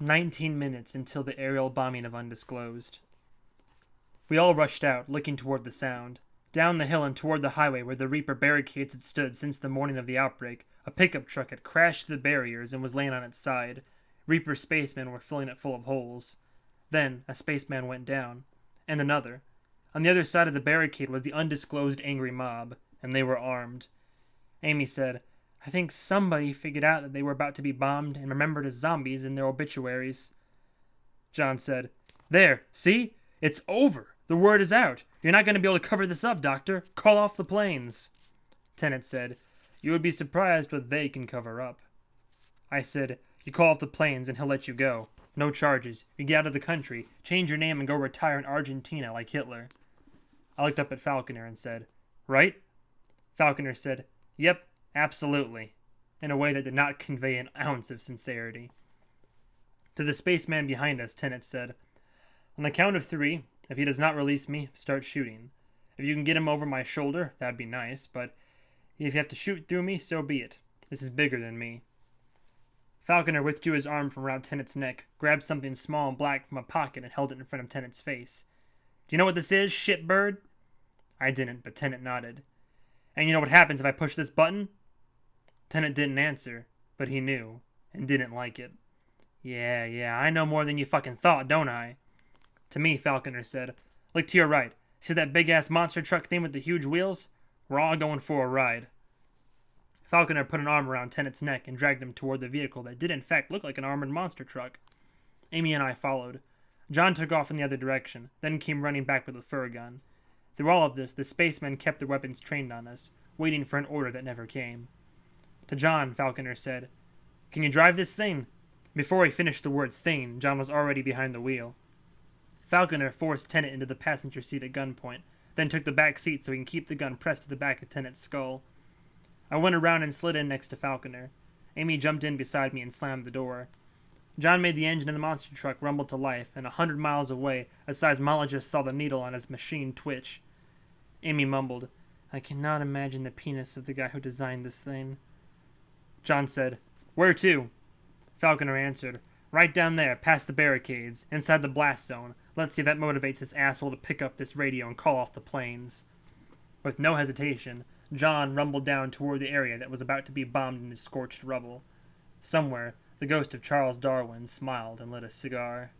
19 minutes until the aerial bombing of Undisclosed. We all rushed out, looking toward the sound. Down the hill and toward the highway where the Reaper barricades had stood since the morning of the outbreak, a pickup truck had crashed through the barriers and was laying on its side. Reaper spacemen were filling it full of holes. Then, a spaceman went down. And another. On the other side of the barricade was the undisclosed angry mob, and they were armed. Amy said, "I think somebody figured out that they were about to be bombed and remembered as zombies in their obituaries." John said, "There, see? It's over. The word is out. You're not going to be able to cover this up, Doctor. Call off the planes." Tennant said, "You would be surprised what they can cover up." I said, "You call off the planes and he'll let you go. No charges. You get out of the country, change your name and go retire in Argentina like Hitler." I looked up at Falconer and said, "Right?" Falconer said, "Yep, absolutely," in a way that did not convey an ounce of sincerity. To the spaceman behind us, Tennant said, "On the count of 3, if he does not release me, start shooting. If you can get him over my shoulder, that'd be nice, but if you have to shoot through me, so be it. This is bigger than me." Falconer withdrew his arm from around Tennant's neck, grabbed something small and black from a pocket and held it in front of Tennant's face. "Do you know what this is, shitbird?" I didn't, but Tennant nodded. "And you know what happens if I push this button?" Tennant didn't answer, but he knew, and didn't like it. Yeah, I know more than you fucking thought, don't I?" To me, Falconer said, "Look to your right. See that big-ass monster truck thing with the huge wheels? We're all going for a ride." Falconer put an arm around Tennant's neck and dragged him toward the vehicle that did in fact look like an armored monster truck. Amy and I followed. John took off in the other direction, then came running back with a fur gun. Through all of this, the spacemen kept their weapons trained on us, waiting for an order that never came. To John, Falconer said, "Can you drive this thing?" Before he finished the word thing, John was already behind the wheel. Falconer forced Tennant into the passenger seat at gunpoint, then took the back seat so he can keep the gun pressed to the back of Tennant's skull. I went around and slid in next to Falconer. Amy jumped in beside me and slammed the door. John made the engine of the monster truck rumble to life, and 100 miles away, a seismologist saw the needle on his machine twitch. Amy mumbled, "I cannot imagine the penis of the guy who designed this thing." John said, "Where to?" Falconer answered, "Right down there, past the barricades, inside the blast zone. Let's see if that motivates this asshole to pick up this radio and call off the planes." With no hesitation, John rumbled down toward the area that was about to be bombed into scorched rubble. Somewhere, the ghost of Charles Darwin smiled and lit a cigar.